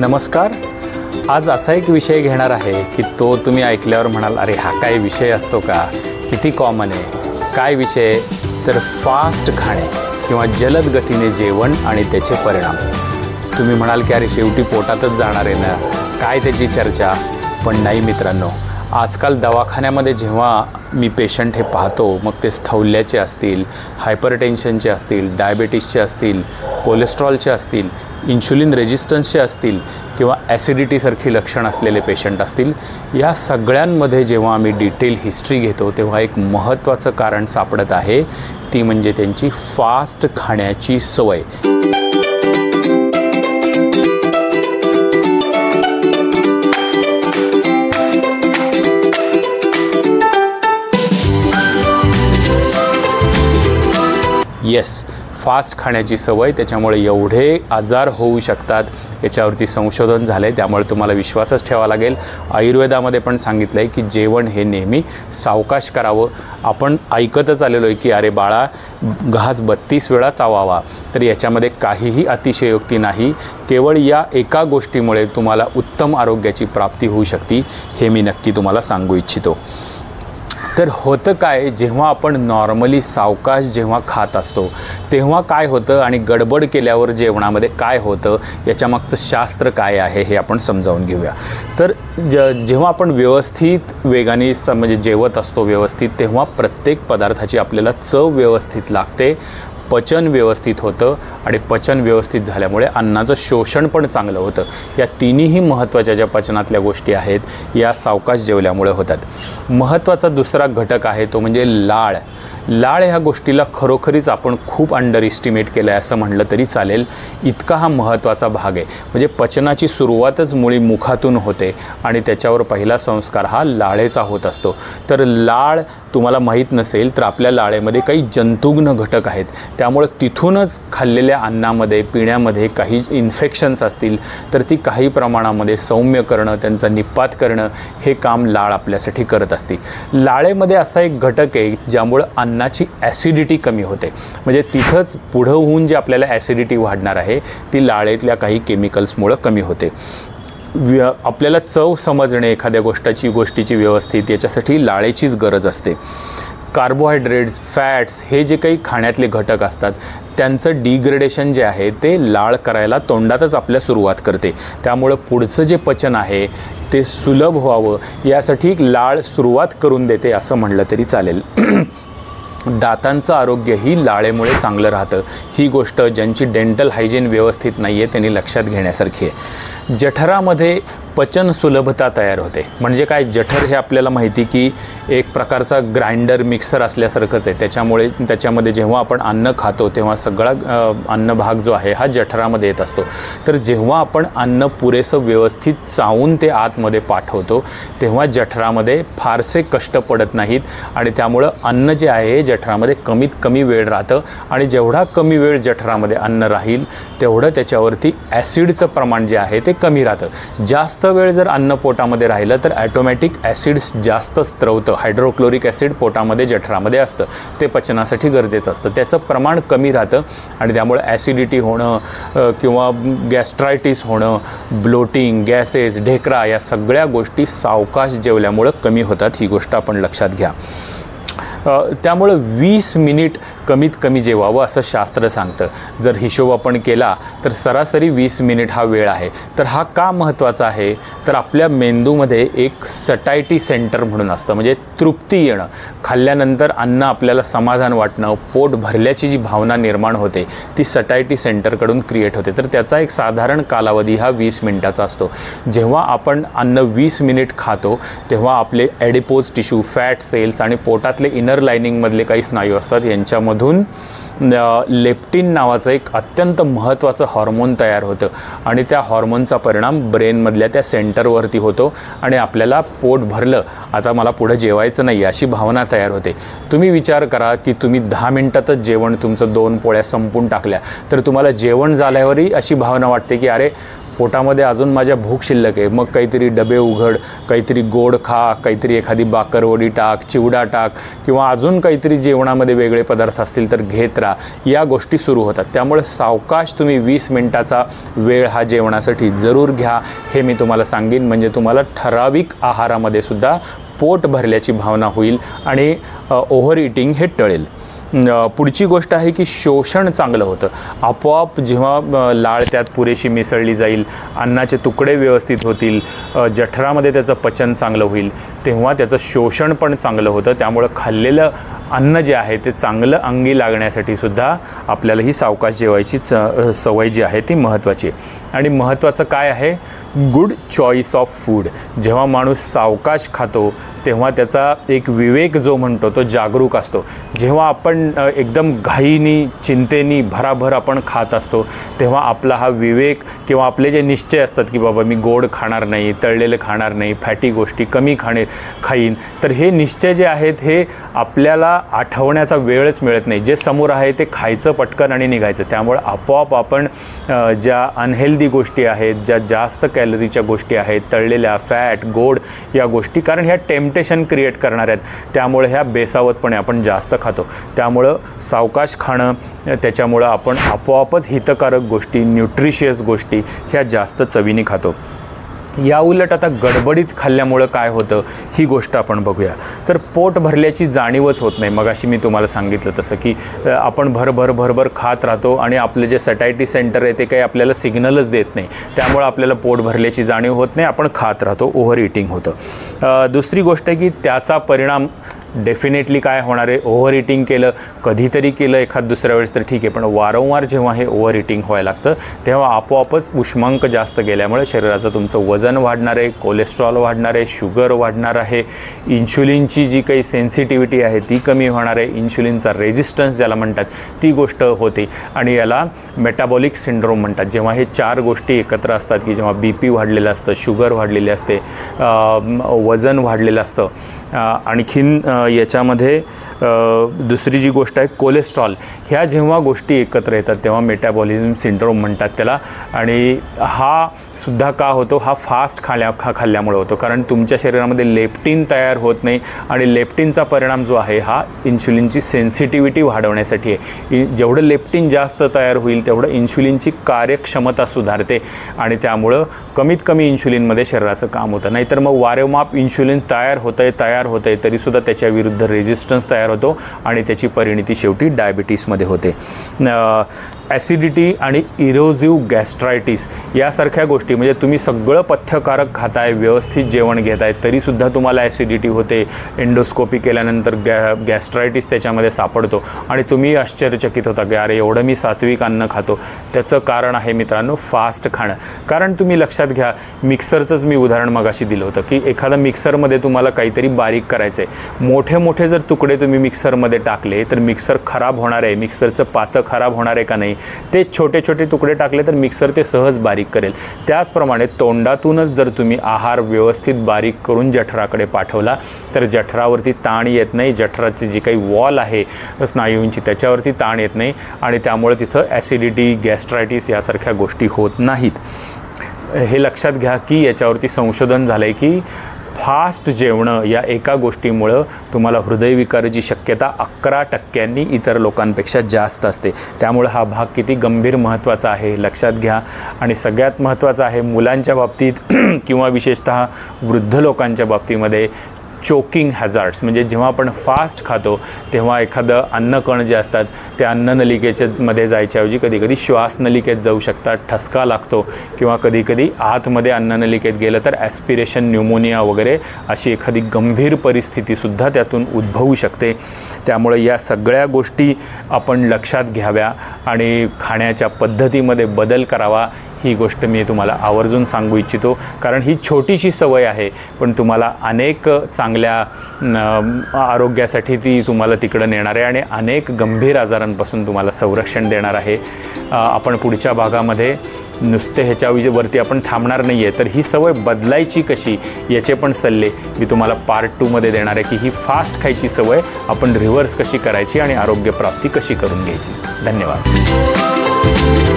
नमस्कार. आज असा एक विषय घेणार आहे की तो तुम्ही ऐकल्यावर म्हणाल, अरे हा काय विषय असतो का, किती कॉमन आहे. काय विषय तर फास्ट खाणे किंवा जलद गतीने जेवण आणि त्याचे परिणाम. तुम्ही म्हणाल की अरे शेवटी पोटातच जाणार आहे ना, काय त्याची चर्चा. पण नाही मित्रांनो, आजकाल दवाखान्यामध्ये जेव्हा मी पेशंट हे पाहतो, मग ते स्थौल्याचे असतील, हायपरटेन्शनचे असतील, डायबेटिसचे असतील, कोलेस्ट्रॉलचे असतील, इन्शुलिन रेजिस्टन्सचे असतील किंवा ॲसिडिटीसारखी लक्षणं असलेले पेशंट असतील, या सगळ्यांमध्ये जेव्हा आम्ही डिटेल हिस्ट्री घेतो तेव्हा एक महत्त्वाचं कारण सापडत आहे, ती म्हणजे त्यांची फास्ट खाण्याची सवय. येस, फास्ट खाण्याची सवय, त्याच्यामुळे एवढे आजार होऊ शकतात याच्यावरती संशोधन झालं आहे. त्यामुळे तुम्हाला विश्वासच ठेवावा लागेल. आयुर्वेदामध्ये पण सांगितलं आहे की जेवण हे नेहमी सावकाश करावं. आपण ऐकतच आलेलो आहे की अरे बाळा, घास 32 वेळा चावावा, तर याच्यामध्ये काहीही अतिशयोक्ती नाही. केवळ या एका गोष्टीमुळे तुम्हाला उत्तम आरोग्याची प्राप्ती होऊ शकते, हे मी नक्की तुम्हाला सांगू इच्छितो. तर होतं काय, जेव्हा आपण नॉर्मली सावकाश जेव्हा खात असतो तेव्हा काय होतं आणि गडबड केल्यावर जेवणामध्ये काय होतं, याच्यामागचं शास्त्र काय आहे हे आपण समजावून घेऊया. तर जेव्हा आपण व्यवस्थित वेगाने म्हणजे जेवत असतो व्यवस्थित, तेव्हा प्रत्येक पदार्थाची आपल्याला चव व्यवस्थित लागते, पचन व्यवस्थित होतं आणि पचन व्यवस्थित झाल्यामुळे अन्नाचं शोषण पण चांगलं होतं. या तिन्ही महत्त्वाच्या ज्या पचनातल्या गोष्टी आहेत या सावकाश जेवल्यामुळे होतात. महत्त्वाचा दुसरा घटक आहे तो म्हणजे लाळ. लाळ ह्या गोष्टीला खरोखरीच आपण खूप अंडर इस्टिमेट केलं आहे असं म्हटलं तरी चालेल. इतका हा महत्त्वाचा भाग आहे. म्हणजे पचनाची सुरुवातच मुळी मुखातून होते आणि त्याच्यावर पहिला संस्कार हा लाळेचा होत असतो. तर लाळ तुम्हाला माहीत नसेल तर आपल्या लाळेमध्ये काही जंतुघ्न घटक आहेत, त्यामुळे तिथूनच खाल्लेल्या अन्नामध्ये पिण्यामध्ये काही इन्फेक्शन्स असतील तर ती काही प्रमाणामध्ये सौम्य करणं, त्यांचा निपात करणं हे काम लाळ आपल्यासाठी करत असते. लाळेमध्ये असा एक घटक आहे ज्यामुळं अन्नाची ॲसिडिटी कमी होते. म्हणजे तिथंच पुढं होऊन जे आपल्याला ॲसिडिटी वाढणार आहे ती लाळेतल्या काही केमिकल्समुळं कमी होते. आपल्याला चव समजणे एखाद्या गोष्टीची व्यवस्थित, याच्यासाठी लाळेचीच गरज असते. कार्बोहायड्रेट्स, फॅट्स हे जे काही खाण्यातले घटक असतात त्यांचं डिग्रेडेशन जे आहे ते लाळ करायला तोंडातच आपल्या सुरुवात करते. त्यामुळं पुढचं जे पचन आहे ते सुलभ व्हावं यासाठी लाळ सुरुवात करून देते असं म्हटलं तरी चालेल. दातांचं आरोग्यही लाळेमुळे चांगलं राहतं. ही गोष्ट ज्यांची डेंटल हायजीन व्यवस्थित नाही आहे त्यांनी लक्षात घेण्यासारखी आहे. जठरामध्ये पचन सुलभता तयार होते. म्हणजे काय, जठर हे आपल्याला माहिती की एक प्रकारचा ग्राइंडर मिक्सर असल्यासारखंच आहे. त्याच्यामध्ये जेव्हा आपण अन्न खातो तेव्हा सगळा अन्नभाग जो आहे हा जठरामध्ये येत असतो. तर जेव्हा आपण अन्न पुरेसं व्यवस्थित चावून ते आतमध्ये पाठवतो तेव्हा जठरामध्ये फारसे कष्ट पडत नाहीत आणि त्यामुळं अन्न जे आहे जठरामध्ये कमीत कमी वेळ राहतं आणि जेवढा कमी वेळ जठरामध्ये अन्न राहील तेवढं त्याच्यावरती ॲसिडचं प्रमाण जे आहे ते कमी राहतं. जास्त वेळ जर अन्न पोटामध्ये राहिलं तर ॲटोमॅटिक ॲसिड्स जास्त स्त्रवतं. हायड्रोक्लोरिक ॲसिड पोटामध्ये जठरामध्ये असतं, ते पचनासाठी गरजेचं असतं. त्याचं प्रमाण कमी राहतं आणि त्यामुळे ॲसिडिटी होणं किंवा गॅस्ट्रायटिस होणं, ब्लोटिंग, गॅसेस, ढेकरा या सगळ्या गोष्टी सावकाश जेवल्यामुळं कमी होतात. ही गोष्ट आपण लक्षात घ्या. त्यामुळं 20 मिनिट कमीत कमी जेवावं असं शास्त्र सांगतं. जर हिशोब आपण केला तर सरासरी 20 मिनिट हा वेळ आहे. तर हा का महत्त्वाचा आहे तर आपल्या मेंदूमध्ये एक सटायटी सेंटर म्हणून असतं. म्हणजे तृप्ती येणं, खाल्ल्यानंतर अन्न आपल्याला समाधान वाटणं, पोट भरल्याची जी भावना निर्माण होते ती सटायटी सेंटरकडून क्रिएट होते. तर त्याचा एक साधारण कालावधी हा 20 मिनिटाचा असतो. जेव्हा आपण अन्न 20 मिनिट खातो तेव्हा आपले ॲडिपोज टिश्यू, फॅट सेल्स आणि पोटातले इनर लायनिंगमधले काही स्नायू असतात यांच्यामधून लेप्टिन नावाचं एक अत्यंत महत्त्वाचं हॉर्मोन तयार होतं आणि त्या हॉर्मोनचा परिणाम ब्रेनमधल्या त्या सेंटरवरती होतो आणि आपल्याला पोट भरलं, आता मला पुढं जेवायचं नाही अशी भावना तयार होते. तुम्ही विचार करा की तुम्ही 10 मिनिटातच जेवण तुमचं 2 पोळ्या संपून टाकल्या तर तुम्हाला जेवण झाल्यावरही अशी भावना वाटते की अरे पोटामध्ये अजून माझ्या भूक शिल्लक आहे, मग काहीतरी डबे उघड, काहीतरी गोड खा, काहीतरी एखादी बाकरवडी टाक, चिवडा टाक किंवा अजून काहीतरी जेवणामध्ये वेगळे पदार्थ असतील तर घेत राहा, या गोष्टी सुरू होतात. त्यामुळे सावकाश तुम्ही 20 मिनिटाचा वेळ हा जेवणासाठी जरूर घ्या, हे मी तुम्हाला सांगेन. म्हणजे तुम्हाला ठराविक आहारामध्ये सुद्धा पोट भरल्याची भावना होईल आणि ओव्हर इटिंग हे टळेल. पुढची गोष्ट आहे की शोषण चांगलं होतं. आपोआप जेव्हा लाळ त्यात पुरेशी मिसळली जाईल, अन्नाचे तुकडे व्यवस्थित होतील, जठरामध्ये त्याचं पचन चांगलं होईल, तेव्हा त्याचं शोषण पण चांगलं होतं. त्यामुळं खाल्लेलं अन्न जे आहे ते चांगलं अंगी लागण्यासाठी सुद्धा आपल्याला ही सावकाश जेवायची सवय जी आहे ती महत्त्वाची आहे. आणि महत्त्वाचं काय आहे, गुड चॉईस ऑफ फूड. जेव्हा माणूस सावकाश खातो तेव्हा त्याचा एक विवेक जो म्हणतो तो जागरूक असतो. जेव्हा आपण एकदम घाईनी चिंतेनी भराभर आपण खात असतो तेव्हा आपला हा विवेक किंवा आपले जे निश्चय असतात की बाबा मी गोड खाणार नाही, तळलेलं खाणार नाही, फॅटी गोष्टी कमी खाईन, तर हे निश्चय जे आहेत हे आपल्याला आठवण्याचा वेळच मिळत नाही. जे समोर आहे ते खायचं पटकन आणि निघायचं. त्यामुळे आपोआप आपण ज्या अनहेल्दी गोष्टी आहेत, ज्या जास्त कॅलरीच्या गोष्टी आहेत, तळलेल्या, फॅट, गोड या गोष्टी, कारण ह्या टेम्पटेशन क्रिएट करणार आहेत, त्यामुळे ह्या बेसावतपणे आपण जास्त खातो. त्यामुळं सावकाश खाणं, त्याच्यामुळं आपण आपोआपच हितकारक गोष्टी, न्यूट्रिशियस गोष्टी ह्या जास्त चवीने खातो. या उलट आता गडबडीत खाल्ल्यामुळं काय होतं ही गोष्ट आपण बघूया. तर पोट भरल्याची जाणीवच होत नाही. मगाशी मी तुम्हाला सांगितलं तसं की आपण भरभर खात राहतो आणि आपलं जे सटायटी सेंटर आहे ते काही आपल्याला सिग्नलच देत नाही. त्यामुळं आपल्याला पोट भरल्याची जाणीव होत नाही, आपण खात राहतो, ओव्हर इटिंग होतं. दुसरी गोष्ट आहे की त्याचा परिणाम डेफिनेटली काय होणार आहे, ओव्हर इटिंग केलं, कधीतरी केलं एखाद दुसऱ्या वेळेस तर ठीक आहे, पण वारंवार जेव्हा हे ओव्हर इटिंग व्हायला लागतं तेव्हा आपोआपच उष्मांक जास्त गेल्यामुळे शरीराचं तुमचं वजन वाढणार आहे, कोलेस्ट्रॉल वाढणार आहे, शुगर वाढणार आहे, इन्शुलिनची जी काही सेन्सिटिव्हिटी आहे ती कमी होणार आहे, इन्शुलिनचा रेजिस्टन्स ज्याला म्हणतात ती गोष्ट होते आणि याला मेटाबॉलिक सिंड्रोम म्हणतात. जेव्हा हे 4 गोष्टी एकत्र असतात की जेव्हा BP वाढलेलं असतं, शुगर वाढलेली असते, वजन वाढलेलं असतं, आणखीन याच्यामध्ये दुसरी जी गोष्ट आहे कोलेस्ट्रॉल, ह्या जेव्हा गोष्टी एकत्र येतात तेव्हा मेटाबॉलिझम सिंड्रोम म्हणतात त्याला. आणि हा सुद्धा का होतो, हा फास्ट खाल्ल्यामुळे होतो, कारण तुमच्या शरीरामध्ये लेप्टिन तयार होत नाही आणि लेप्टिनचा परिणाम जो आहे हा इन्शुलिनची सेन्सिटिव्हिटी वाढवण्यासाठी आहे. जेवढं लेप्टिन जास्त तयार होईल तेवढं इन्शुलिनची कार्यक्षमता सुधारते आणि त्यामुळं कमीत कमी इन्शुलिनमध्ये शरीराचं काम होतं. नाहीतर मग वारंवार इन्शुलिन तयार होतंय तरीसुद्धा त्याच्या विरुद्ध रेजिस्टन्स तयार होतो आणि त्याची परिणिती शेवटी डायबिटीसमध्ये होते. ॲसिडिटी आणि इरोजिव्ह गॅस्ट्रायटिस यासारख्या गोष्टी, म्हणजे तुम्ही सगळं पथ्यकारक खाताय, व्यवस्थित जेवण घेताय, तरीसुद्धा तुम्हाला ॲसिडिटी होते, एंडोस्कोपी केल्यानंतर गॅस्ट्रायटिस त्याच्यामध्ये सापडतो आणि तुम्ही आश्चर्यचकित होता की अरे एवढं मी सात्विक अन्न खातो. त्याचं कारण आहे मित्रांनो फास्ट खाणं. कारण तुम्ही लक्षात घ्या, मिक्सरचंच मी उदाहरण मगाशी दिलं होतं की एखादा मिक्सरमध्ये तुम्हाला काहीतरी बारीक करायचं आहे, मोठे जर तुकडे तुम्ही मिक्सरमध्ये टाकले तर मिक्सर खराब होणार आहे, मिक्सरचं पातं खराब होणार आहे का नाही. ते छोटे तुकडे टाकले तर मिक्सर ते सहज बारीक करेल. त्याचप्रमाणे तोंडातूनच जर तुम्ही आहार व्यवस्थित बारीक करून जठराकडे पाठवला तर जठरावरती ताण येत नाही, जठराची जी काही वॉल आहे स्नायूंची त्याच्यावरती ताण येत नाही आणि त्यामुळे तिथं ॲसिडिटी, गॅस्ट्रायटिस यासारख्या गोष्टी होत नाहीत. हे लक्षात घ्या की याच्यावरती संशोधन झालं आहे की फास्ट जेवणं या एका गोष्टीमुळं तुम्हाला हृदयविकाराची शक्यता 11% इतर लोकांपेक्षा जास्त असते. त्यामुळं हा भाग किती गंभीर महत्त्वाचा आहे लक्षात घ्या. आणि सगळ्यात महत्त्वाचं आहे मुलांच्या बाबतीत किंवा विशेषतः वृद्ध लोकांच्या बाबतीमध्ये चोकिंग हॅझार्ड्स, म्हणजे जेव्हा आपण फास्ट खातो तेव्हा एखादं अन्नकण जे असतात ते अन्ननलिकेमध्ये जायच्याऐवजी कधीकधी श्वासनलिकेत जाऊ शकतात, ठसका लागतो किंवा कधीकधी आतमध्ये अन्ननलिकेत गेलं तर ॲस्पिरेशन, न्यूमोनिया वगैरे अशी एखादी गंभीर परिस्थितीसुद्धा त्यातून उद्भवू शकते. त्यामुळे या सगळ्या गोष्टी आपण लक्षात घ्याव्या आणि खाण्याच्या पद्धतीमध्ये बदल करावा. ही गोष्ट मी तुम्हाला आवर्जून सांगू इच्छितो, कारण ही छोटीशी सवय आहे पण तुम्हाला अनेक चांगल्या आरोग्यासाठी ती तुम्हाला तिकडं नेणार आहे आणि अनेक गंभीर आजारांपासून तुम्हाला संरक्षण देणार आहे. आपण पुढच्या भागामध्ये नुसते ह्याच्यावरती आपण थांबणार नाही आहे, तर ही सवय बदलायची कशी याचे पण सल्ले मी तुम्हाला पार्ट 2 मध्ये देणार आहे की ही फास्ट खायची सवय आपण रिव्हर्स कशी करायची आणि आरोग्यप्राप्ती कशी करून घ्यायची. धन्यवाद.